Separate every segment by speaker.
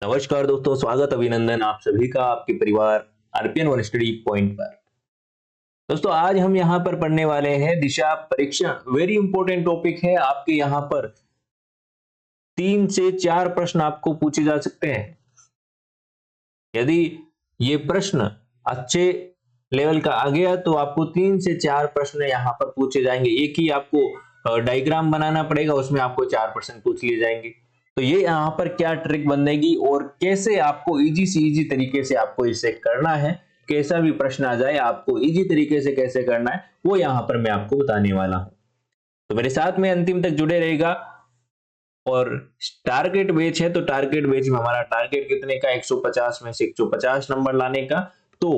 Speaker 1: नमस्कार दोस्तों, स्वागत अभिनंदन आप सभी का आपके परिवार आरपीएन वन स्टडी पॉइंट पर। दोस्तों आज हम यहाँ पर पढ़ने वाले हैं दिशा परीक्षण। वेरी इंपॉर्टेंट टॉपिक है। आपके यहाँ पर 3 से 4 प्रश्न आपको पूछे जा सकते हैं। यदि ये प्रश्न अच्छे लेवल का आ गया तो आपको 3 से 4 प्रश्न यहाँ पर पूछे जाएंगे। एक ही आपको डायग्राम बनाना पड़ेगा, उसमें आपको 4 प्रश्न पूछ लिए जाएंगे। तो ये यहाँ पर क्या ट्रिक बनेगी और कैसे आपको इजी से इजी तरीके से आपको इसे करना है, कैसा भी प्रश्न आ जाए आपको इजी तरीके से कैसे करना है, वो यहाँ पर मैं आपको बताने वाला हूँ। तो मेरे साथ में अंतिम तक जुड़े रहेगा। और टारगेट बेच है तो टारगेट बेच में हमारा टारगेट कितने का, 150 में से 150 नंबर लाने का। तो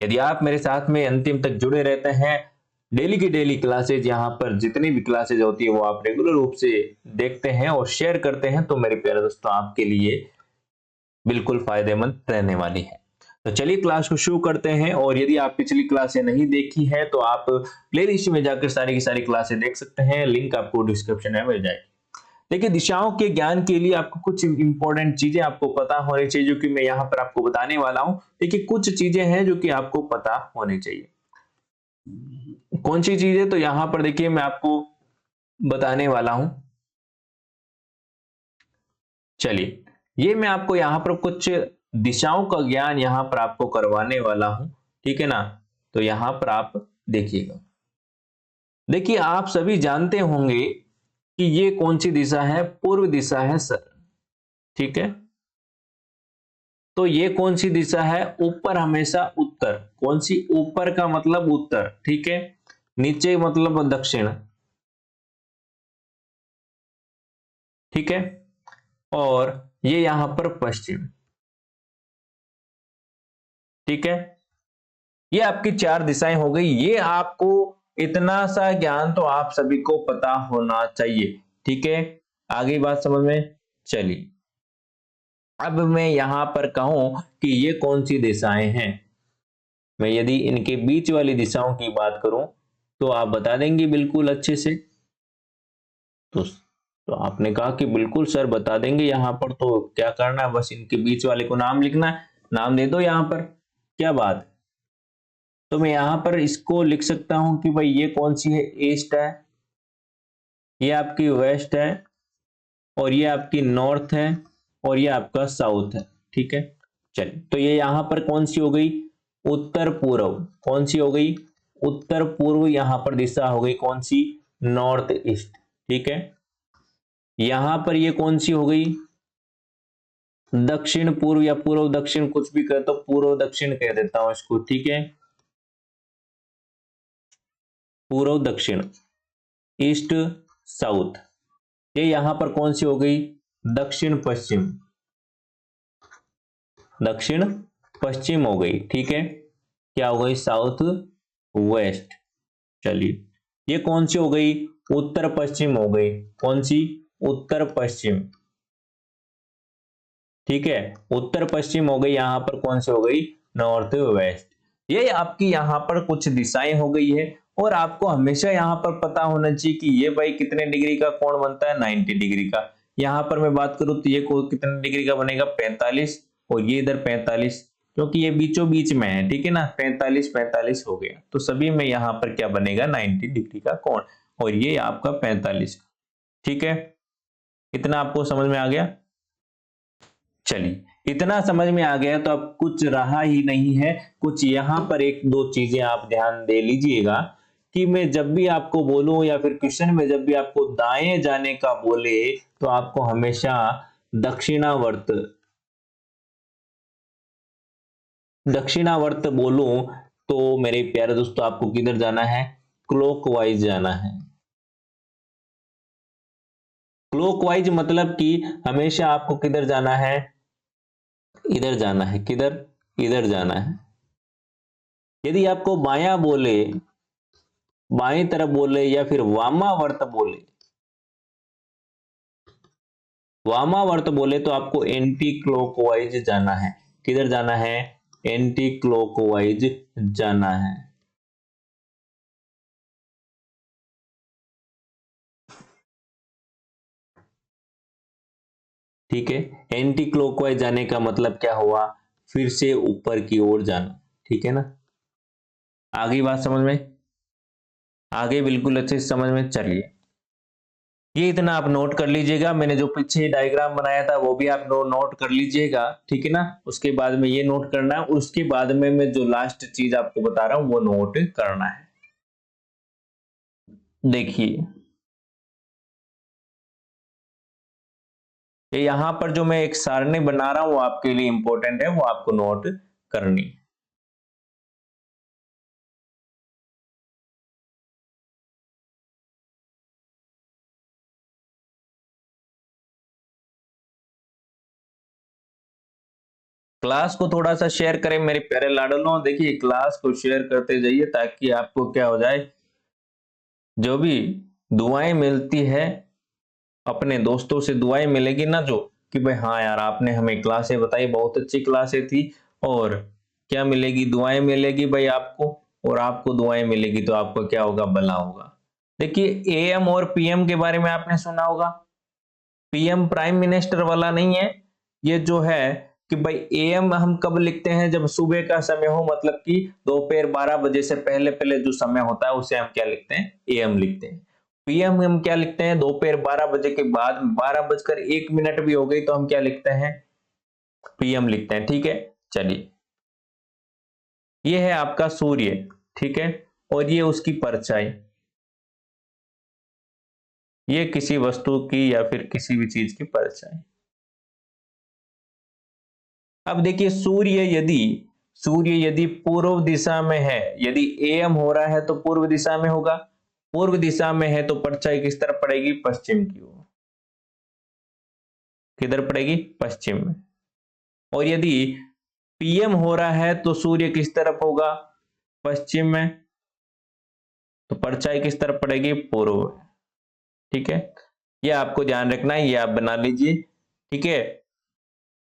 Speaker 1: यदि आप मेरे साथ में अंतिम तक जुड़े रहते हैं, डेली की डेली क्लासेज यहाँ पर जितनी भी क्लासेज होती है वो आप रेगुलर रूप से देखते हैं और शेयर करते हैं, तो मेरे प्यारे दोस्तों आपके लिए बिल्कुल फायदेमंद रहने वाली है। तो चलिए क्लास को शुरू करते हैं। और यदि आप पिछली क्लासें नहीं देखी है तो आप प्लेलिस्ट में जाकर सारी की सारी क्लासें देख सकते हैं, लिंक आपको डिस्क्रिप्शन में मिल जाएगी। देखिए, दिशाओं के ज्ञान के लिए आपको कुछ इंपॉर्टेंट चीजें आपको पता होनी चाहिए, जो कि मैं यहाँ पर आपको बताने वाला हूँ। देखिए, कुछ चीजें हैं जो कि आपको पता होनी चाहिए। कौन सी चीजें, तो यहाँ पर देखिए मैं आपको बताने वाला हूं। चलिए, ये मैं आपको यहाँ पर कुछ दिशाओं का ज्ञान यहाँ पर आपको करवाने वाला हूं, ठीक है ना। तो यहाँ पर आप देखिएगा। देखिए, आप सभी जानते होंगे कि ये कौन सी दिशा है, पूर्व दिशा है सर, ठीक है। तो ये कौन सी दिशा है, ऊपर हमेशा उत्तर। कौन सी, ऊपर का मतलब उत्तर, ठीक है। नीचे मतलब दक्षिण, ठीक है। और ये यहां पर पश्चिम, ठीक है। ये आपकी 4 दिशाएं हो गई। ये आपको इतना सा ज्ञान तो आप सभी को पता होना चाहिए, ठीक है। आगे बात समझ में चली। अब मैं यहां पर कहूं कि ये कौन सी दिशाएं हैं, मैं यदि इनके बीच वाली दिशाओं की बात करूं तो आप बता देंगे बिल्कुल अच्छे से। तो आपने कहा कि बिल्कुल सर बता देंगे। यहां पर तो क्या करना है, बस इनके बीच वाले को नाम लिखना है, नाम दे दो यहां पर, क्या बात। तो मैं यहां पर इसको लिख सकता हूं कि भाई ये कौन सी है, ईस्ट है, ये आपकी वेस्ट है, और ये आपकी नॉर्थ है, और ये आपका साउथ है, ठीक है। चलिए, तो ये यहां पर कौन सी हो गई, उत्तर पूर्व। कौन सी हो गई, उत्तर पूर्व। यहां पर दिशा हो गई कौन सी, नॉर्थ ईस्ट, ठीक है। यहां पर ये कौन सी हो गई, दक्षिण पूर्व या पूर्व दक्षिण, कुछ भी कह तो पूर्व दक्षिण कह देता हूं इसको, ठीक है। पूर्व दक्षिण, ईस्ट साउथ। ये यहां पर कौन सी हो गई, दक्षिण पश्चिम। दक्षिण पश्चिम हो गई, ठीक है। क्या हो गई, साउथ वेस्ट। चलिए, ये कौन सी हो गई, उत्तर पश्चिम हो गई। कौन सी, उत्तर पश्चिम, ठीक है। उत्तर पश्चिम हो गई। यहां पर कौन सी हो गई, नॉर्थ वेस्ट। ये आपकी यहां पर कुछ दिशाएं हो गई है। और आपको हमेशा यहां पर पता होना चाहिए कि ये भाई कितने डिग्री का कोण बनता है, 90 डिग्री का। यहां पर मैं बात करूं तो ये कोण कितने डिग्री का बनेगा, 45, और ये इधर 45, क्योंकि ये बीचों बीच में है, ठीक है ना। 45 45 हो गया, तो सभी में यहां पर क्या बनेगा, 90 डिग्री का कोण। और ये आपका 45, ठीक है। इतना आपको समझ में आ गया। चलिए, इतना समझ में आ गया तो अब कुछ रहा ही नहीं है। कुछ यहां पर एक दो चीजें आप ध्यान दे लीजिएगा कि मैं जब भी आपको बोलूं या फिर क्वेश्चन में जब भी आपको दाएं जाने का बोले तो आपको हमेशा दक्षिणावर्त, दक्षिणावर्त बोलूं तो मेरे प्यारे दोस्तों आपको किधर जाना है, क्लॉकवाइज जाना है। क्लॉकवाइज मतलब कि हमेशा आपको किधर जाना है, इधर जाना है। किधर, इधर जाना है। यदि आपको बायां बोले, बाएं तरफ बोले या फिर वामावर्त बोले, वामावर्त बोले तो आपको एंटी क्लॉकवाइज जाना है। किधर जाना है, एंटी क्लॉकवाइज जाना है। ठीक है। एंटी क्लॉकवाइज जाने का मतलब क्या हुआ, फिर से ऊपर की ओर जाना, ठीक है ना। आगे बात समझ में, आगे बिल्कुल अच्छे से समझ में। चलिए ये इतना आप नोट कर लीजिएगा, मैंने जो पीछे डायग्राम बनाया था वो भी आप नोट कर लीजिएगा, ठीक है ना। उसके बाद में ये नोट करना है, उसके बाद में मैं जो लास्ट चीज आपको बता रहा हूं वो नोट करना है। देखिए ये यहां पर जो मैं एक सारणी बना रहा हूं वो आपके लिए इंपॉर्टेंट है, वो आपको नोट करनी है। क्लास को थोड़ा सा शेयर करें मेरे प्यारे लाडलों, देखिए क्लास को शेयर करते जाइए ताकि आपको क्या हो जाए, जो भी दुआएं मिलती है अपने दोस्तों से दुआएं मिलेगी ना, जो कि भाई हाँ यार आपने हमें क्लासें बताई, बहुत अच्छी क्लासें थी, और क्या मिलेगी, दुआएं मिलेगी भाई आपको, और आपको दुआएं मिलेगी तो आपको क्या होगा, भला होगा। देखिए एएम और पीएम के बारे में आपने सुना होगा, पीएम प्राइम मिनिस्टर वाला नहीं है, ये जो है कि भाई एएम हम कब लिखते हैं, जब सुबह का समय हो, मतलब कि दोपहर 12 बजे से पहले पहले जो समय होता है उसे हम क्या लिखते हैं, एएम लिखते हैं। पीएम हम क्या लिखते हैं, दोपहर 12 बजे के बाद 12 बजकर 1 मिनट भी हो गई तो हम क्या लिखते हैं, पीएम लिखते हैं, ठीक है। चलिए ये है आपका सूर्य, ठीक है, और ये उसकी परछाई, ये किसी वस्तु की या फिर किसी भी चीज की परछाई। अब देखिए सूर्य यदि पूर्व दिशा में है, यदि एएम हो रहा है तो पूर्व दिशा में होगा, पूर्व दिशा में है तो परछाई किस तरफ पड़ेगी, पश्चिम की ओर। किधर पड़ेगी, पश्चिम में। और यदि पीएम हो रहा है तो सूर्य किस तरफ होगा, पश्चिम में, तो परछाई किस तरफ पड़ेगी, पूर्व। ठीक है, ये आपको ध्यान रखना है, ये आप बना लीजिए, ठीक है।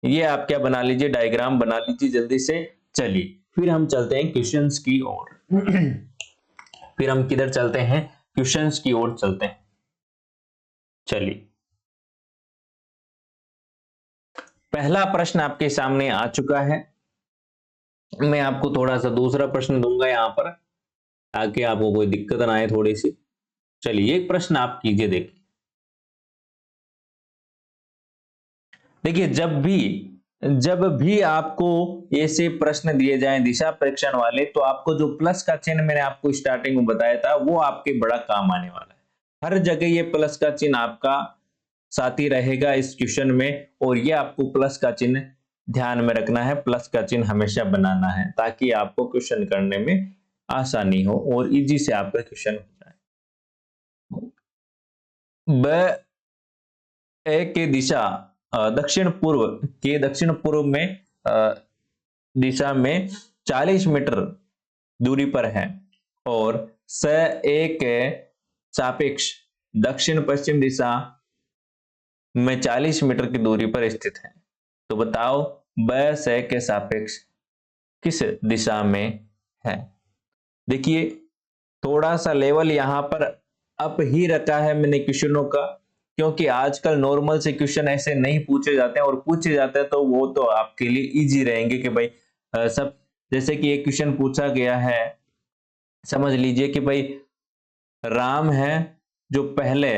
Speaker 1: ये आप क्या बना लीजिए, डायग्राम बना लीजिए जल्दी से। चलिए फिर हम चलते हैं क्वेश्चंस की ओर। फिर हम किधर चलते हैं, क्वेश्चंस की ओर चलते हैं। चलिए पहला प्रश्न आपके सामने आ चुका है, मैं आपको थोड़ा सा दूसरा प्रश्न दूंगा यहां पर ताकि आपको कोई दिक्कत ना आए थोड़ी सी। चलिए एक प्रश्न आप कीजिए, देखिए देखिए जब भी आपको ऐसे प्रश्न दिए जाएं दिशा परीक्षण वाले, तो आपको जो प्लस का चिन्ह मैंने आपको स्टार्टिंग में बताया था वो आपके बड़ा काम आने वाला है। हर जगह ये प्लस का चिन्ह आपका साथी रहेगा इस क्वेश्चन में, और ये आपको प्लस का चिन्ह ध्यान में रखना है, प्लस का चिन्ह हमेशा बनाना है ताकि आपको क्वेश्चन करने में आसानी हो और इजी से आपका क्वेश्चन हो जाए। ब ए के दिशा दक्षिण पूर्व में दिशा में 40 मीटर दूरी पर है, और स ए के सापेक्ष दक्षिण पश्चिम दिशा में 40 मीटर की दूरी पर स्थित है। तो बताओ ब स के सापेक्ष किस दिशा में है। देखिए थोड़ा सा लेवल यहां पर अप ही रखा है मैंने क्वेश्चनों का, क्योंकि आजकल नॉर्मल से क्वेश्चन ऐसे नहीं पूछे जाते हैं, और पूछे जाते हैं तो वो तो आपके लिए इजी रहेंगे कि भाई सब, जैसे कि एक क्वेश्चन पूछा गया है, समझ लीजिए कि भाई राम है जो पहले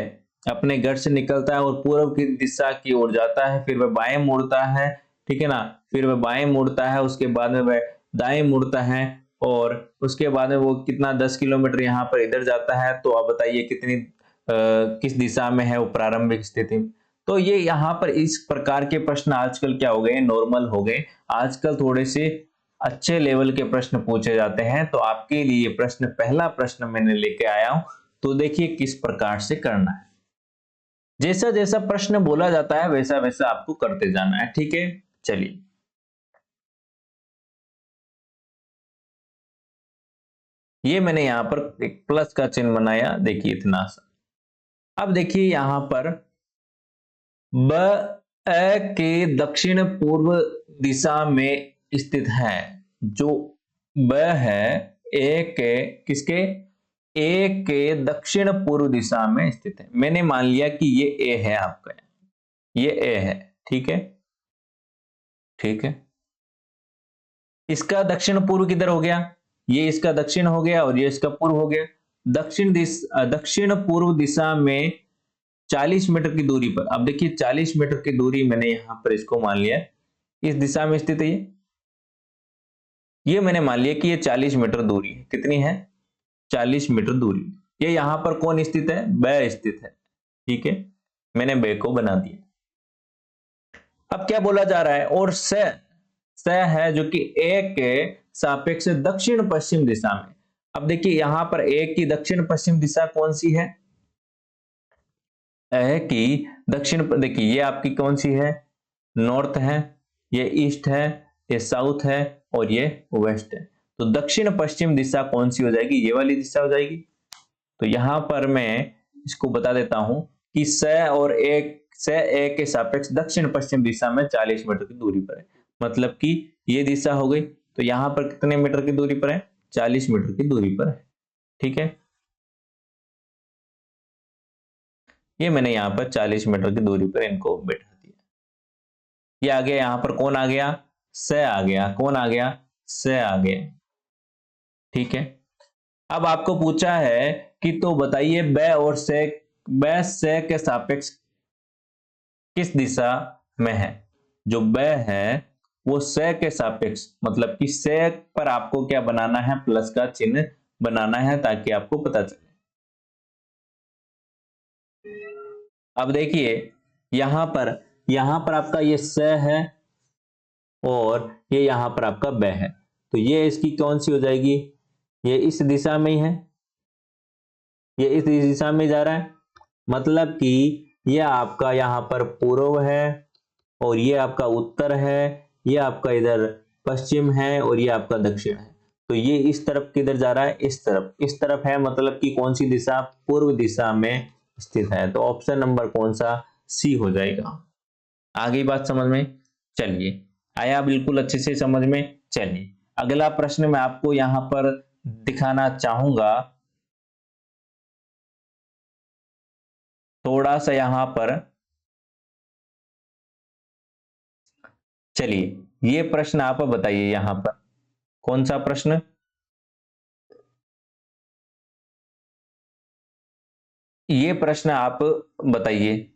Speaker 1: अपने घर से निकलता है और पूर्व की दिशा की ओर जाता है, फिर वह बाएं मुड़ता है, ठीक है ना, फिर वह बाएं मुड़ता है, उसके बाद में वह दाएं मुड़ता है, और उसके बाद में वो कितना 10 किलोमीटर यहाँ पर इधर जाता है, तो आप बताइए कितनी किस दिशा में है वो प्रारंभिक स्थिति। तो ये यहाँ पर इस प्रकार के प्रश्न आजकल क्या हो गए, नॉर्मल हो गए, आजकल थोड़े से अच्छे लेवल के प्रश्न पूछे जाते हैं। तो आपके लिए प्रश्न, पहला प्रश्न मैंने लेके आया हूं, तो देखिए किस प्रकार से करना है। जैसा जैसा प्रश्न बोला जाता है वैसा वैसा आपको करते जाना है, ठीक है। चलिए ये मैंने यहां पर एक प्लस का चिन्ह बनाया, देखिए इतना सा। अब देखिए यहां पर ब ए के दक्षिण पूर्व दिशा में स्थित है, जो ब है ए के किसके, ए के दक्षिण पूर्व दिशा में स्थित है। मैंने मान लिया कि ये ए है आपका, ये ए है, ठीक है, ठीक है। इसका दक्षिण पूर्व किधर हो गया, ये इसका दक्षिण हो गया और ये इसका पूर्व हो गया। दक्षिण पूर्व दिशा में 40 मीटर की दूरी पर, अब देखिए 40 मीटर की दूरी मैंने यहां पर इसको मान लिया, इस दिशा में स्थित है ये मैंने मान लिया कि ये 40 मीटर दूरी है। कितनी है, 40 मीटर दूरी। ये यहां पर कौन स्थित है, ब स्थित है, ठीक है, मैंने ब को बना दिया। अब क्या बोला जा रहा है, और स है जो कि ए के सापेक्ष दक्षिण पश्चिम दिशा में। अब देखिए यहां पर ए की दक्षिण पश्चिम दिशा कौन सी है, ए की दक्षिण, देखिए ये आपकी कौन सी है, नॉर्थ है, ये ईस्ट है, ये साउथ है और ये वेस्ट है। तो दक्षिण पश्चिम दिशा कौन सी हो जाएगी, ये वाली दिशा हो जाएगी। तो यहां पर मैं इसको बता देता हूं कि स ए के सापेक्ष दक्षिण पश्चिम दिशा में 40 मीटर की दूरी पर है, मतलब कि ये दिशा हो गई। तो यहां पर कितने मीटर की दूरी पर है, 40 मीटर की दूरी पर है, ठीक है। ये मैंने यहां पर 40 मीटर की दूरी पर इनको बैठा दिया। ये आ गया, यहां पर कौन आ गया, स आ गया, कौन आ गया, स आ गया, ठीक है। अब आपको पूछा है कि तो बताइए ब से के सापेक्ष किस दिशा में है। जो ब है वो स के सापेक्ष, मतलब कि स पर आपको क्या बनाना है, प्लस का चिन्ह बनाना है ताकि आपको पता चले। अब देखिए यहां पर आपका ये स है और ये यहां पर आपका ब है, तो ये इसकी कौन सी हो जाएगी, ये इस दिशा में ही है, ये इस दिशा में जा रहा है, मतलब कि ये आपका यहां पर पूर्व है और ये आपका उत्तर है, ये आपका इधर पश्चिम है और ये आपका दक्षिण है। तो ये इस तरफ किधर जा रहा है, इस तरफ है, मतलब कि कौन सी दिशा, पूर्व दिशा में स्थित है। तो ऑप्शन नंबर कौन सा, सी हो जाएगा। आगे बात समझ में, चलिए आया बिल्कुल अच्छे से समझ में। चलिए अगला प्रश्न मैं आपको यहां पर दिखाना चाहूंगा, थोड़ा सा यहां पर, चलिए ये प्रश्न आप बताइए यहां पर, कौन सा प्रश्न, ये प्रश्न आप बताइए।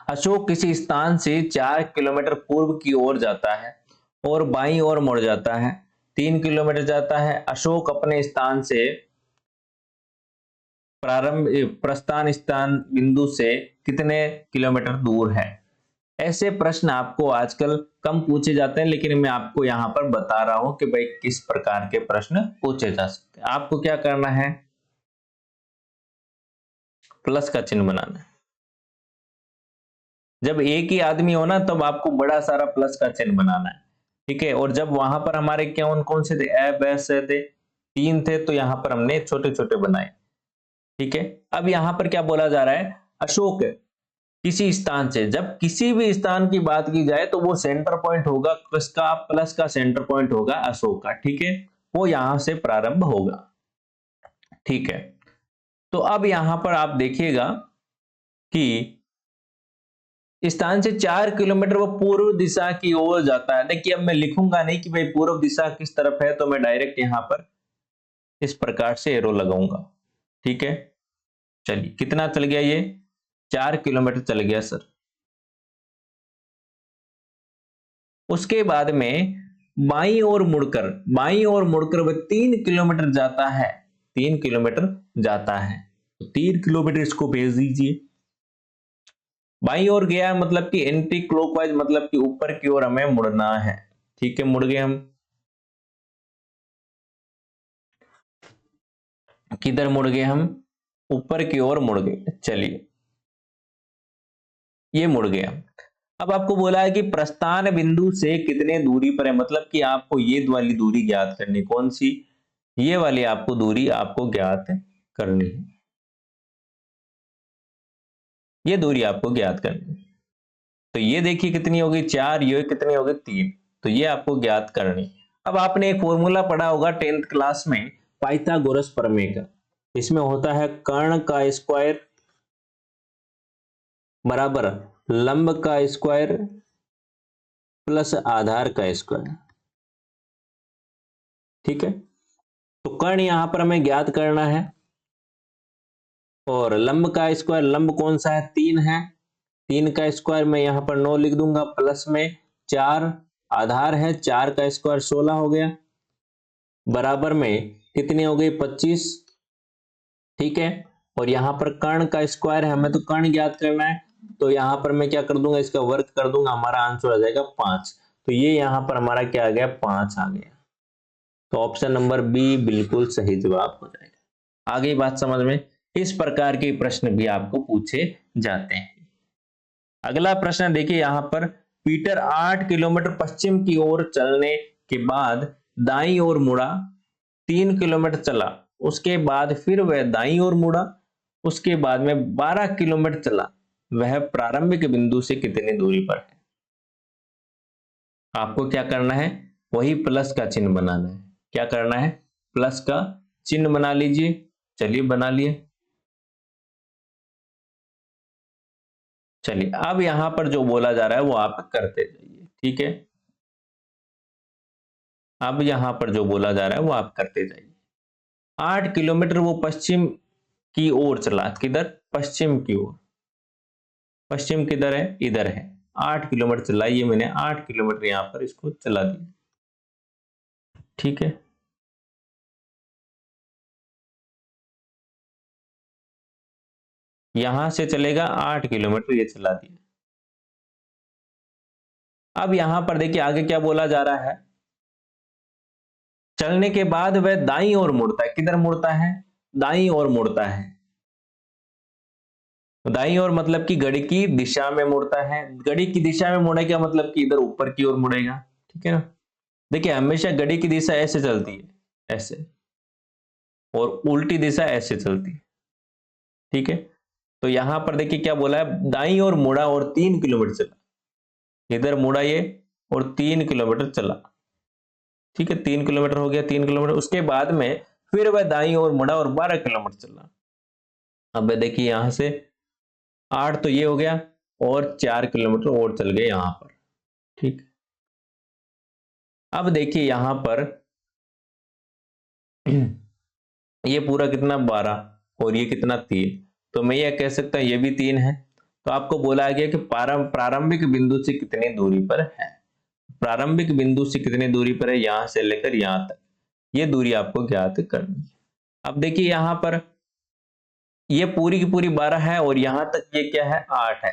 Speaker 1: अशोक किसी स्थान से 4 किलोमीटर पूर्व की ओर जाता है और बाईं ओर मुड़ जाता है, 3 किलोमीटर जाता है। अशोक अपने स्थान से प्रस्थान स्थान बिंदु से कितने किलोमीटर दूर है। ऐसे प्रश्न आपको आजकल कम पूछे जाते हैं, लेकिन मैं आपको यहां पर बता रहा हूं कि भाई किस प्रकार के प्रश्न पूछे जा सकते हैं। आपको क्या करना है, प्लस का चिन्ह बनाना है। जब एक ही आदमी हो ना तब आपको बड़ा सारा प्लस का चिन्ह बनाना है, ठीक है। और जब वहां पर हमारे कौन कौन से थे, ए ब स थे, 3 थे, तो यहां पर हमने छोटे छोटे बनाए, ठीक है। अब यहां पर क्या बोला जा रहा है, अशोक किसी स्थान से, जब किसी भी स्थान की बात की जाए तो वो सेंटर पॉइंट होगा, किसका, प्लस का सेंटर पॉइंट होगा अशोक का, ठीक है। वो यहां से प्रारंभ होगा, ठीक है। तो अब यहां पर आप देखिएगा कि स्थान से 4 किलोमीटर वो पूर्व दिशा की ओर जाता है। देखिए अब मैं लिखूंगा नहीं कि भाई पूर्व दिशा किस तरफ है, तो मैं डायरेक्ट यहां पर इस प्रकार से एरो लगाऊंगा, ठीक है। चलिए कितना चल गया, ये 4 किलोमीटर चल गया सर। उसके बाद में बाईं ओर मुड़कर वह 3 किलोमीटर जाता है, 3 किलोमीटर जाता है, तो 3 किलोमीटर इसको भेज दीजिए। बाईं ओर गया मतलब कि एंटी क्लॉकवाइज, मतलब कि ऊपर की ओर हमें मुड़ना है, ठीक है। मुड़ गए हम, किधर मुड़ गए हम, ऊपर की ओर मुड़ गए। चलिए ये मुड़ गया। अब आपको बोला है कि प्रस्थान बिंदु से कितने दूरी पर है, मतलब कि आपको ये वाली दूरी ज्ञात करनी, कौन सी, ये वाली आपको दूरी आपको ज्ञात करनी है, ये दूरी आपको ज्ञात करनी है। तो ये देखिए कितनी होगी 4, ये कितनी होगी 3, तो ये आपको ज्ञात करनी। अब आपने एक फॉर्मूला पढ़ा होगा 10th क्लास में, पाइथागोरस प्रमेय का। इसमें होता है कर्ण का स्क्वायर बराबर लंब का स्क्वायर प्लस आधार का स्क्वायर। ठीक है, तो कर्ण यहां पर हमें ज्ञात करना है, और लंब का स्क्वायर, लंब कौन सा है, 3 है, 3 का स्क्वायर मैं यहां पर 9 लिख दूंगा, प्लस में 4 आधार है, 4 का स्क्वायर 16 हो गया, बराबर में कितनी हो गई, 25। ठीक है, और यहां पर कर्ण का स्क्वायर है, हमें तो कर्ण ज्ञात करना है, तो यहां पर मैं क्या कर दूंगा, इसका वर्ग कर दूंगा, हमारा आंसर आ जाएगा 5। तो ये यहां पर हमारा क्या आ गया, 5 आ गया। तो ऑप्शन नंबर बी बिल्कुल सही जवाब हो जाएगा। आगे बात समझ में, इस प्रकार के प्रश्न भी आपको पूछे जाते हैं। अगला प्रश्न देखिए यहां पर, पीटर 8 किलोमीटर पश्चिम की ओर चलने के बाद दाईं ओर मुड़ा, 3 किलोमीटर चला, उसके बाद फिर वह दाईं ओर मुड़ा, उसके बाद में 12 किलोमीटर चला, वह प्रारंभिक बिंदु से कितनी दूरी पर है। आपको क्या करना है, वही प्लस का चिन्ह बनाना है। क्या करना है, प्लस का चिन्ह बना लीजिए। चलिए बना लिए। चलिए अब यहां पर जो बोला जा रहा है वो आप करते जाइए। ठीक है, अब यहां पर जो बोला जा रहा है वो आप करते जाइए। 8 किलोमीटर वो पश्चिम की ओर चला, किधर, पश्चिम की ओर। पश्चिम किधर है, इधर है। 8 किलोमीटर चलाइए, मैंने 8 किलोमीटर यहां पर इसको चला दिया। ठीक है, यहां से चलेगा 8 किलोमीटर, ये चला दिया। अब यहां पर देखिए आगे क्या बोला जा रहा है, चलने के बाद वह दाईं ओर मुड़ता है। किधर मुड़ता है, दाईं ओर मुड़ता है। दाईं ओर मतलब कि घड़ी की दिशा में मुड़ता है। घड़ी की दिशा में मुड़ेगा मतलब कि इधर ऊपर की ओर मुड़ेगा। ठीक है ना, देखिए हमेशा घड़ी की दिशा ऐसे चलती है, ऐसे, और उल्टी दिशा ऐसे चलती है। ठीक है, तो यहां पर देखिए क्या बोला है, दाईं ओर मुड़ा और 3 किलोमीटर चला। इधर मुड़ा ये और 3 किलोमीटर चला। ठीक है, 3 किलोमीटर हो गया, 3 किलोमीटर, उसके बाद में फिर वह दाईं ओर मुड़ा और 12 किलोमीटर चला। अब देखिए यहां से 8 तो ये हो गया, और 4 किलोमीटर और चल गए यहां पर। ठीक, अब देखिए यहां पर ये पूरा कितना, 12, और ये कितना, 3, तो मैं ये कह सकता हूं ये भी 3 है। तो आपको बोला गया कि प्रारंभिक बिंदु से कितनी दूरी पर है। प्रारंभिक बिंदु से कितनी दूरी पर है, यहां से लेकर यहां तक, ये दूरी आपको ज्ञात करनी है। अब देखिए यहां पर ये पूरी की पूरी 12 है, और यहां तक ये क्या है, 8 है,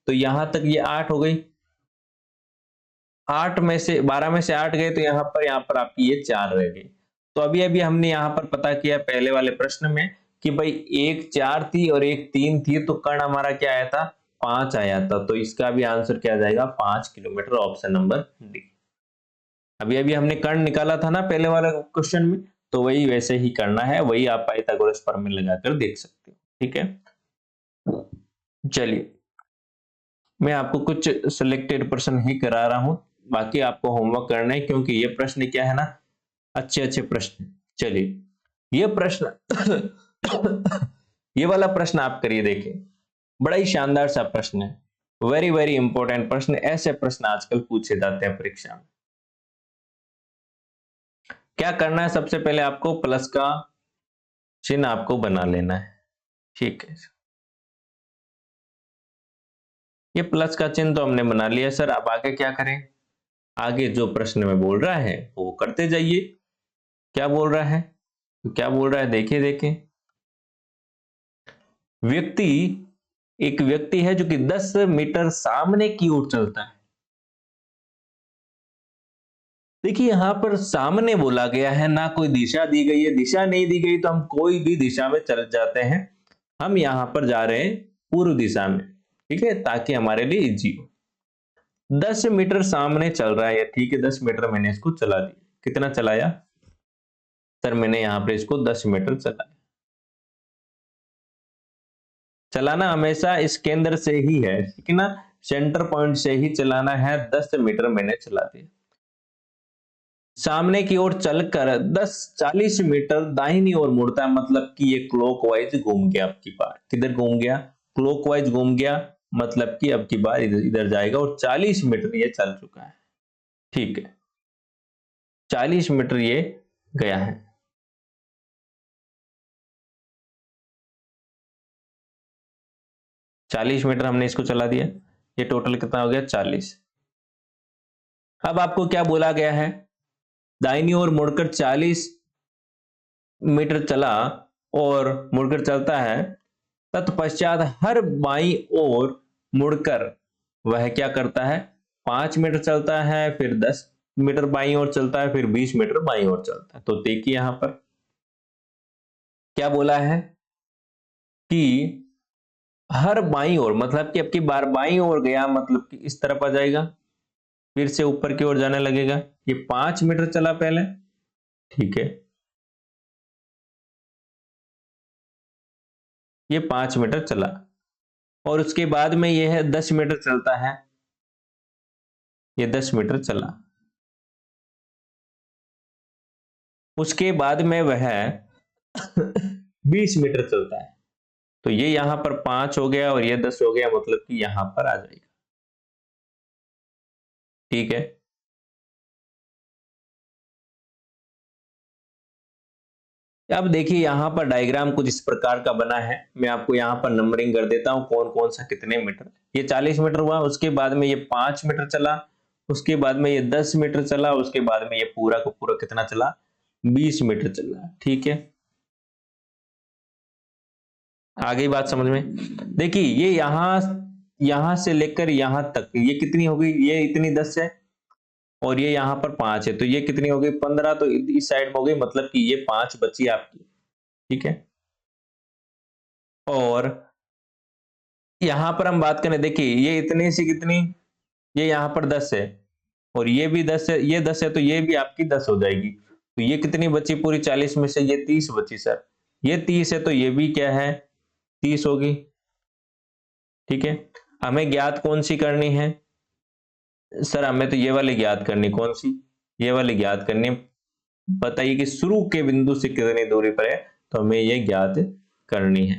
Speaker 1: तो यहां तक ये 8 हो गई। 8 में से 12 में से 8 गए, तो यहां पर आपकी ये 4 रह गई। तो अभी अभी हमने यहां पर पता किया पहले वाले प्रश्न में कि भाई एक 4 थी और एक 3 थी, तो कर्ण हमारा क्या आया था, 5 आया था। तो इसका भी आंसर क्या जाएगा, 5 किलोमीटर, ऑप्शन नंबर डी। अभी अभी हमने कर्ण निकाला था ना पहले वाले क्वेश्चन में, तो वही वैसे ही करना है, वही आप पाइथागोरस प्रमेय लगाकर देख सकते हो। ठीक है, चलिए मैं आपको कुछ सिलेक्टेड प्रश्न ही करा रहा हूं, बाकी आपको होमवर्क करना है, क्योंकि ये प्रश्न क्या है ना, अच्छे अच्छे प्रश्न। चलिए ये प्रश्न ये वाला प्रश्न आप करिए, देखिए बड़ा ही शानदार सा प्रश्न है, वेरी वेरी इंपॉर्टेंट प्रश्न। ऐसे प्रश्न आजकल पूछे जाते हैं परीक्षा में। क्या करना है, सबसे पहले आपको प्लस का चिन्ह आपको बना लेना है। ठीक है, ये प्लस का चिन्ह तो हमने बना लिया सर। अब आगे क्या करें, आगे जो प्रश्न में बोल रहा है वो करते जाइए। क्या बोल रहा है, तो क्या बोल रहा है, देखिए देखिए, व्यक्ति, एक व्यक्ति है जो कि 10 मीटर सामने की ओर चलता है। देखिए यहां पर सामने बोला गया है, ना कोई दिशा दी गई है। दिशा नहीं दी गई तो हम कोई भी दिशा में चल जाते हैं। हम यहां पर जा रहे हैं पूर्व दिशा में, ठीक है, ताकि हमारे लिए इजी हो। 10 मीटर सामने चल रहा है, ठीक है, 10 मीटर मैंने इसको चला दिया। कितना चलाया सर, मैंने यहां पर इसको 10 मीटर चलाया। चलाना हमेशा इस केंद्र से ही है, ठीक है ना, सेंटर पॉइंट से ही चलाना है। 10 मीटर मैंने चला दिया। सामने की ओर चलकर 40 मीटर दाहिनी ओर मुड़ता है, मतलब कि ये क्लॉकवाइज घूम गया। आपकी बात किधर घूम गया, क्लॉकवाइज घूम गया। मतलब कि अब की बार इधर इधर जाएगा और 40 मीटर ये चल चुका है। ठीक है, 40 मीटर ये गया है। चालीस मीटर हमने इसको चला दिया, ये टोटल कितना हो गया 40। अब आपको क्या बोला गया है, दाहिनी ओर मुड़कर 40 मीटर चला और मुड़कर चलता है, तत्पश्चात हर बाईं ओर मुड़कर वह क्या करता है, 5 मीटर चलता है, फिर 10 मीटर बाईं ओर चलता है, फिर 20 मीटर बाईं ओर चलता है। तो देखिए यहां पर क्या बोला है कि हर बाईं ओर, मतलब कि अब की बार बाईं ओर गया, मतलब कि इस तरफ आ जाएगा, फिर से ऊपर की ओर जाने लगेगा। ये 5 मीटर चला पहले, ठीक है, ये 5 मीटर चला और उसके बाद में ये है 10 मीटर चलता है, ये 10 मीटर चला, उसके बाद में वह 20 मीटर चलता है। तो ये यहां पर 5 हो गया और ये 10 हो गया, मतलब कि यहां पर आ जाएगा। ठीक है, अब देखिए यहां पर डायग्राम कुछ इस प्रकार का बना है। मैं आपको यहां पर नंबरिंग कर देता हूं कौन कौन सा कितने मीटर। ये 40 मीटर हुआ, उसके बाद में ये 5 मीटर चला, उसके बाद में ये 10 मीटर चला, उसके बाद में ये पूरा का पूरा कितना चला, 20 मीटर चला। ठीक है, आगे बात समझ में। देखिए ये यहां से लेकर यहां तक ये कितनी हो गई, ये इतनी 10 है और ये यहां पर 5 है, तो ये कितनी हो गई 15। तो इस साइड में हो गई, मतलब कि ये 5 बची आपकी। ठीक है, और यहां पर हम बात करें, देखिए ये इतनी सी कितनी, ये यहां पर 10 है और ये भी 10 है, ये 10 है, तो ये भी आपकी 10 हो जाएगी। तो ये कितनी बची पूरी 40 में से, ये 30 बची सर। ये 30 है तो ये भी क्या है, 30 होगी। ठीक है, हमें ज्ञात कौन सी करनी है सर, हमें तो ये वाली ज्ञात करनी, कौन सी, ये वाली ज्ञात करनी। बताइए कि शुरू के बिंदु से कितनी दूरी पर है, तो हमें ये ज्ञात करनी है।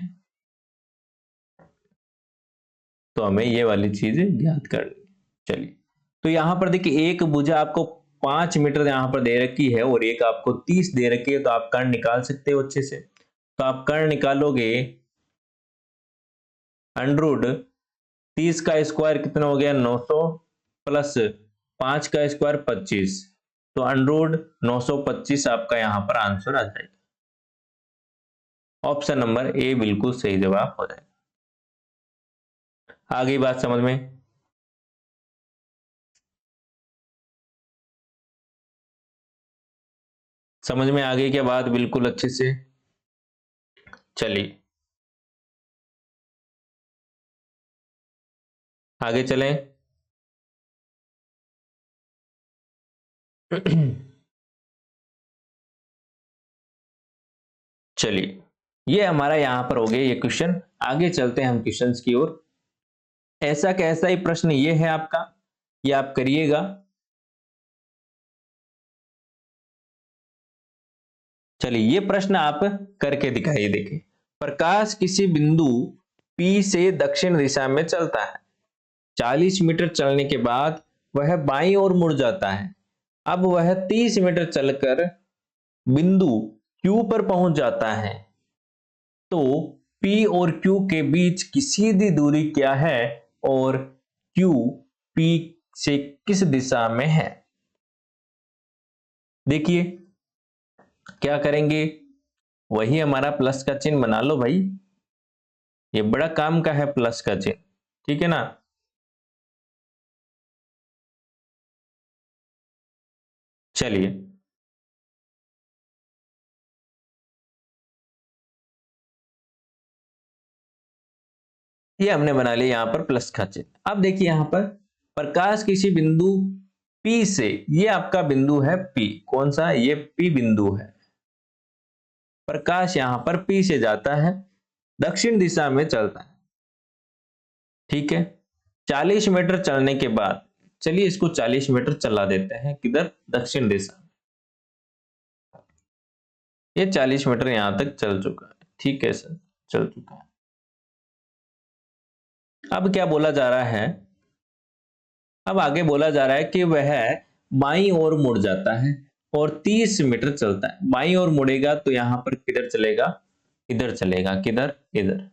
Speaker 1: तो हमें ये वाली चीज ज्ञात करनी है। चलिए, तो यहां पर देखिए एक भुजा आपको 5 मीटर यहां पर दे रखी है और एक आपको 30 दे रखी है, तो आप कर्ण निकाल सकते हो अच्छे से। तो आप कर्ण निकालोगे, अंडरूड 30 का स्क्वायर कितना हो गया 900 प्लस 5 का स्क्वायर 25, तो अंडरूड 925 आपका यहां पर आंसर आ जाएगा। ऑप्शन नंबर ए बिल्कुल सही जवाब हो जाएगा। आगे बात समझ में, समझ में आ गई क्या बात बिल्कुल अच्छे से। चलिए आगे चलें। चलिए, ये हमारा यहां पर हो गया ये क्वेश्चन। आगे चलते हैं हम क्वेश्चंस की ओर। ऐसा कैसा ही प्रश्न ये है आपका, ये आप करिएगा। चलिए ये प्रश्न आप करके दिखाइए। देखिए, प्रकाश किसी बिंदु P से दक्षिण दिशा में चलता है, 40 मीटर चलने के बाद वह बाईं ओर मुड़ जाता है। अब वह 30 मीटर चलकर बिंदु Q पर पहुंच जाता है, तो P और Q के बीच की सीधी दूरी क्या है और Q P से किस दिशा में है। देखिए क्या करेंगे, वही हमारा प्लस का चिन्ह बना लो भाई, ये बड़ा काम का है प्लस का चिन्ह। ठीक है ना, चलिए ये हमने बना लिया यहां पर प्लस का चिन्ह। अब देखिए यहां पर प्रकाश किसी बिंदु P से, ये आपका बिंदु है P, कौन सा, ये P बिंदु है। प्रकाश यहां पर P से जाता है, दक्षिण दिशा में चलता है। ठीक है, 40 मीटर चलने के बाद, चलिए इसको 40 मीटर चला देते हैं, किधर, दक्षिण दिशा। ये 40 मीटर यहां तक चल चुका है। ठीक है सर, चल चुका है। अब क्या बोला जा रहा है, अब आगे बोला जा रहा है कि वह बाईं ओर मुड़ जाता है और 30 मीटर चलता है। बाईं ओर मुड़ेगा तो यहां पर किधर चलेगा, इधर चलेगा, किधर, इधर।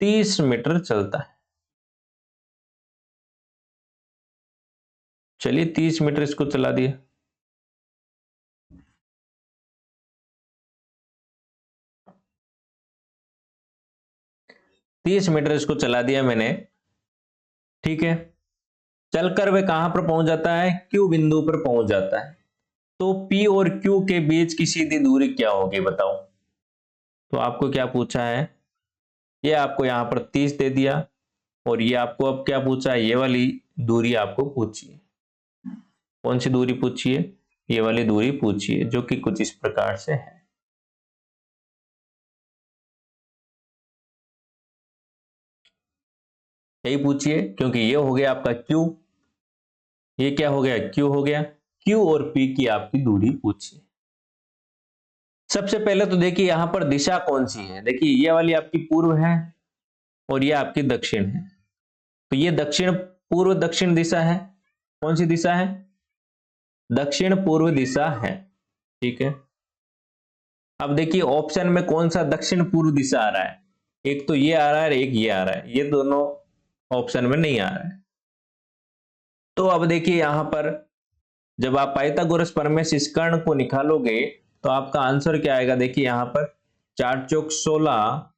Speaker 1: 30 मीटर चलता है। चलिए 30 मीटर इसको चला दिया। तीस मीटर इसको चला दिया मैंने, ठीक है। चलकर वह कहां पर पहुंच जाता है, क्यू बिंदु पर पहुंच जाता है। तो P और Q के बीच की सीधी दूरी क्या होगी बताओ। तो आपको क्या पूछा है, ये आपको यहां पर 30 दे दिया और ये आपको अब क्या पूछा है, ये वाली दूरी आपको पूछी है। कौन सी दूरी पूछी है, ये वाली दूरी पूछी है, जो कि कुछ इस प्रकार से है। यही पूछिए, क्योंकि ये हो गया आपका Q, ये क्या हो गया, Q हो गया। Q और P की आपकी दूरी पूछिए। सबसे पहले तो देखिए यहां पर दिशा कौन सी है, देखिए ये वाली आपकी पूर्व है और ये आपकी दक्षिण है। तो ये दक्षिण पूर्व दक्षिण दिशा है। कौन सी दिशा है, दक्षिण पूर्व दिशा है, ठीक है। अब देखिए ऑप्शन में कौन सा दक्षिण पूर्व दिशा आ रहा है, एक तो ये आ रहा है, एक ये आ रहा है, ये दोनों ऑप्शन में नहीं आ रहा है। तो अब देखिए यहां पर जब आप पाइथागोरस प्रमेय से इस कर्ण को निकालोगे तो आपका आंसर क्या आएगा, देखिए यहां पर 4 चौक 16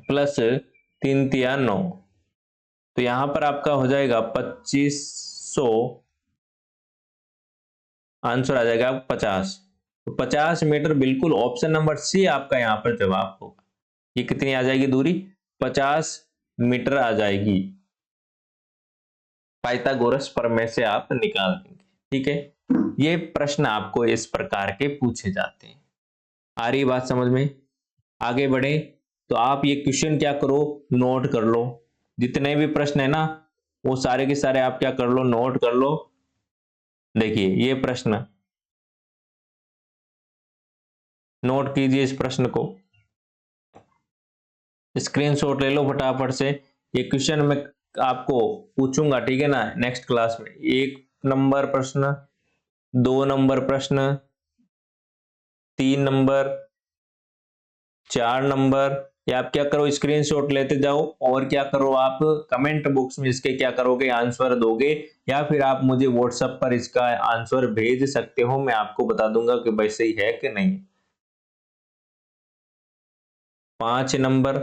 Speaker 1: प्लस 3 तिया 9, तो यहां पर आपका हो जाएगा 2500, आंसर आ जाएगा 50। तो 50 मीटर बिल्कुल ऑप्शन नंबर सी आपका यहां पर जवाब होगा। ये कितनी आ जाएगी दूरी, 50 मीटर आ जाएगी, पाइथागोरस प्रमेय से आप निकाल देंगे, ठीक है। ये प्रश्न आपको इस प्रकार के पूछे जाते हैं। आ रही बात समझ में, आगे बढ़े तो आप ये क्वेश्चन क्या करो, नोट कर लो। जितने भी प्रश्न है ना वो सारे के सारे आप क्या कर लो, नोट कर लो। देखिए ये प्रश्न नोट कीजिए, इस प्रश्न को स्क्रीनशॉट ले लो फटाफट से। ये क्वेश्चन मैं आपको पूछूंगा, ठीक है ना, नेक्स्ट क्लास में। 1 नंबर प्रश्न, 2 नंबर प्रश्न, 3 नंबर, 4 नंबर। या आप क्या करो, स्क्रीनशॉट लेते जाओ और क्या करो, आप कमेंट बॉक्स में इसके क्या करोगे, आंसर दोगे, या फिर आप मुझे व्हाट्सएप पर इसका आंसर भेज सकते हो। मैं आपको बता दूंगा कि भाई सही है कि नहीं। 5 नंबर,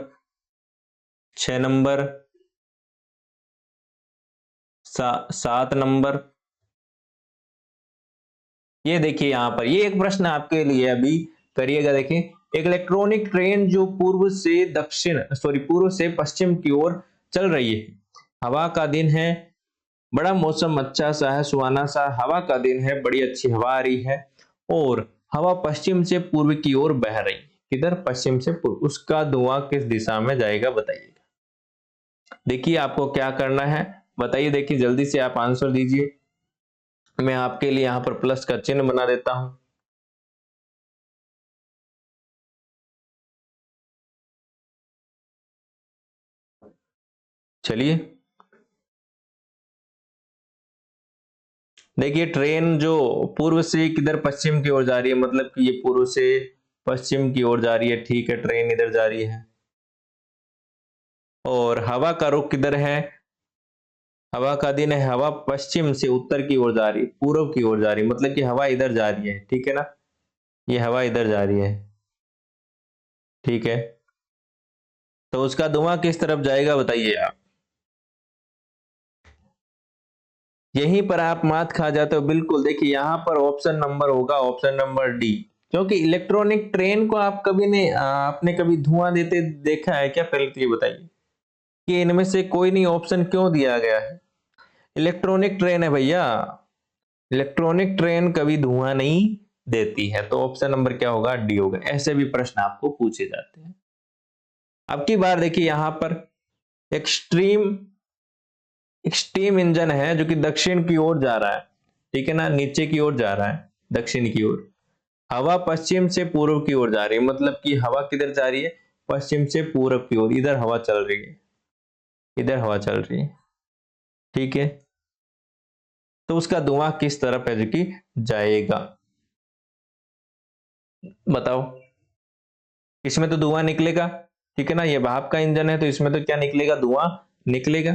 Speaker 1: 6 नंबर, 7 नंबर। ये देखिए यहां पर ये एक प्रश्न आपके लिए अभी करिएगा। देखिए एक इलेक्ट्रॉनिक ट्रेन जो पूर्व से दक्षिण पूर्व से पश्चिम की ओर चल रही है। हवा का दिन है, बड़ा मौसम अच्छा सा है, सुहाना सा हवा का दिन है, बड़ी अच्छी हवा आ रही है और हवा पश्चिम से पूर्व की ओर बह रही है। किधर, पश्चिम से पूर्व। उसका धुआं किस दिशा में जाएगा बताइएगा। देखिए आपको क्या करना है बताइए, देखिए जल्दी से आप आंसर दीजिए। मैं आपके लिए यहां पर प्लस का चिन्ह बना देता हूं। चलिए देखिए ट्रेन जो पूर्व से किधर पश्चिम की ओर जा रही है, मतलब कि ये पूर्व से पश्चिम की ओर जा रही है, ठीक है, ट्रेन इधर जा रही है। और हवा का रुख किधर है, हवा का दिन है, हवा पश्चिम से उत्तर की ओर जा रही है, पूर्व की ओर जा रही है, मतलब कि हवा इधर जा रही है, ठीक है ना, ये हवा इधर जा रही है, ठीक है। तो उसका धुआं किस तरफ जाएगा बताइए आप। यहीं पर आप मात खा जाते हो बिल्कुल। देखिए यहां पर ऑप्शन नंबर होगा, ऑप्शन नंबर डी। क्योंकि इलेक्ट्रॉनिक ट्रेन को आप कभी ने आपने कभी धुआं देते देखा है क्या, पहले तो ये बताइए कि इनमें से कोई नहीं ऑप्शन क्यों दिया गया है। इलेक्ट्रॉनिक ट्रेन है भैया, इलेक्ट्रॉनिक ट्रेन कभी धुआं नहीं देती है। तो ऑप्शन नंबर क्या होगा, डी होगा। ऐसे भी प्रश्न आपको पूछे जाते हैं। अब की बार देखिए यहां पर एक्सट्रीम स्टीम इंजन है जो कि दक्षिण की ओर जा रहा है, ठीक है ना, नीचे की ओर जा रहा है, दक्षिण की ओर। हवा पश्चिम से पूर्व की ओर जा रही है, मतलब कि हवा किधर जा रही है, पश्चिम से पूर्व की ओर, इधर हवा चल रही है। इधर हवा चल रही है, ठीक है, तो उसका धुआं किस तरफ है जो कि जाएगा, बताओ। इसमें तो धुआं निकलेगा, ठीक है ना, ये भाप का इंजन है तो इसमें तो क्या निकलेगा, धुआं निकलेगा।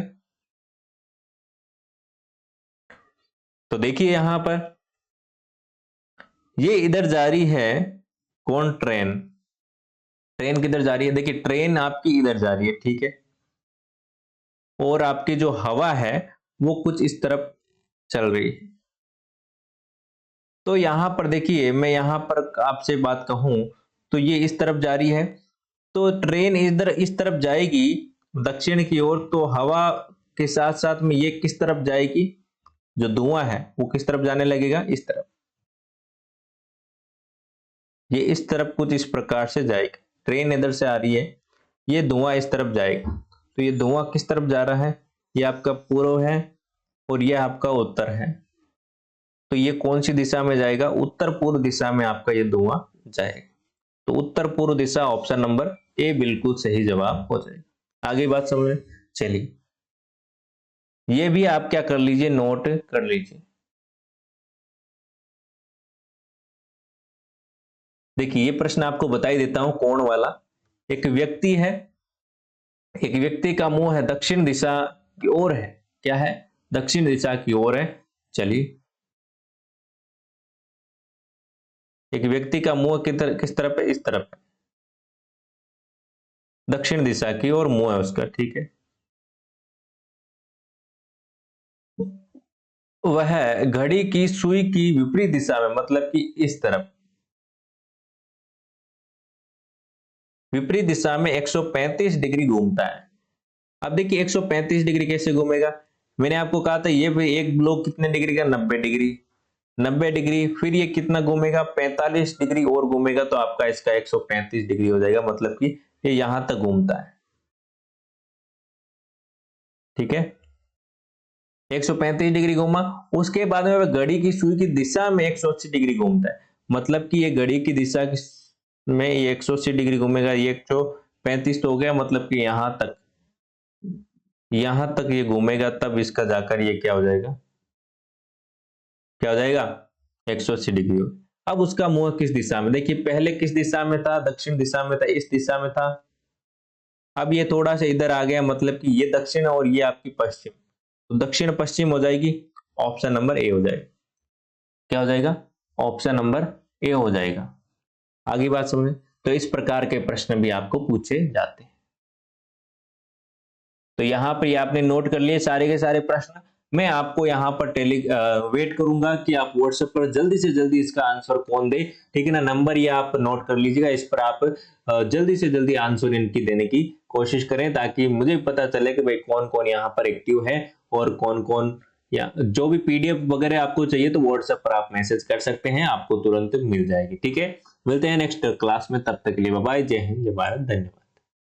Speaker 1: तो देखिए यहां पर ये इधर जा रही है, कौन, ट्रेन, ट्रेन किधर जा रही है, देखिए ट्रेन आपकी इधर जा रही है, ठीक है, और आपकी जो हवा है वो कुछ इस तरफ चल रही है। तो यहां पर देखिए, मैं यहां पर आपसे बात कहूं तो ये इस तरफ जा रही है, तो ट्रेन इधर इस तरफ जाएगी दक्षिण की ओर, तो हवा के साथ साथ में ये किस तरफ जाएगी, जो धुआं है वो किस तरफ जाने लगेगा, इस तरफ, ये इस तरफ कुछ इस प्रकार से जाएगा। ट्रेन इधर से आ रही है, ये धुआं इस तरफ जाएगा, तो ये धुआं किस तरफ जा रहा है, ये आपका पूर्व है और ये आपका उत्तर है, तो ये कौन सी दिशा में जाएगा, उत्तर पूर्व दिशा में आपका ये धुआं जाएगा। तो उत्तर पूर्व दिशा, ऑप्शन नंबर ए बिल्कुल सही जवाब हो जाएगा। आगे बात समझ, चलिए ये भी आप क्या कर लीजिए, नोट कर लीजिए। देखिए ये प्रश्न आपको बता ही देता हूं, कोण वाला। एक व्यक्ति है, एक व्यक्ति का मुंह है दक्षिण दिशा की ओर है, क्या है, दक्षिण दिशा की ओर है। चलिए एक व्यक्ति का मुंह किस तरफ है, इस तरफ है, दक्षिण दिशा की ओर मुंह है उसका, ठीक है। वह घड़ी की सुई की विपरीत दिशा में, मतलब कि इस तरफ, विपरीत दिशा में 135 डिग्री घूमता है। अब देखिए 135 डिग्री कैसे घूमेगा, मैंने आपको कहा था ये एक ब्लॉक कितने डिग्री का, 90 डिग्री, 90 डिग्री, फिर ये कितना घूमेगा, 45 डिग्री और घूमेगा, तो आपका इसका 135 डिग्री हो जाएगा, मतलब कि ये यहां तक घूमता है, ठीक है। 135 डिग्री घूमा, उसके बाद में वह घड़ी की सुई की दिशा में 180 डिग्री घूमता है, मतलब कि ये घड़ी की दिशा में ये 180 डिग्री घूमेगा, ये 135 तो हो गया, मतलब कि यहां तक ये घूमेगा, तब इसका जाकर ये क्या हो जाएगा, क्या हो जाएगा, 180 डिग्री हो। अब उसका मुंह किस दिशा में, देखिए पहले किस दिशा में था, दक्षिण दिशा में था, इस दिशा में था, अब ये थोड़ा सा इधर आ गया, मतलब कि ये दक्षिण और ये आपकी पश्चिम, तो दक्षिण पश्चिम हो जाएगी, ऑप्शन नंबर ए हो जाएगा, क्या हो जाएगा, ऑप्शन नंबर ए हो जाएगा। आगे बात समझे, तो इस प्रकार के प्रश्न भी आपको पूछे जाते हैं। तो यहां पर ये आपने नोट कर लिए सारे के सारे प्रश्न। मैं आपको यहाँ पर वेट करूंगा कि आप व्हाट्सएप पर जल्दी से जल्दी इसका आंसर कौन दे, ठीक है ना, नंबर ये आप नोट कर लीजिएगा, इस पर आप जल्दी से जल्दी आंसर इनकी देने की कोशिश करें, ताकि मुझे पता चले कि भाई कौन कौन यहाँ पर एक्टिव है और कौन कौन, या जो भी पीडीएफ वगैरह आपको चाहिए तो व्हाट्सएप पर आप मैसेज कर सकते हैं, आपको तुरंत मिल जाएगी, ठीक है। मिलते हैं नेक्स्ट क्लास में, तब तक के लिए बाय बाय, जय हिंद, जय भारत, धन्यवाद।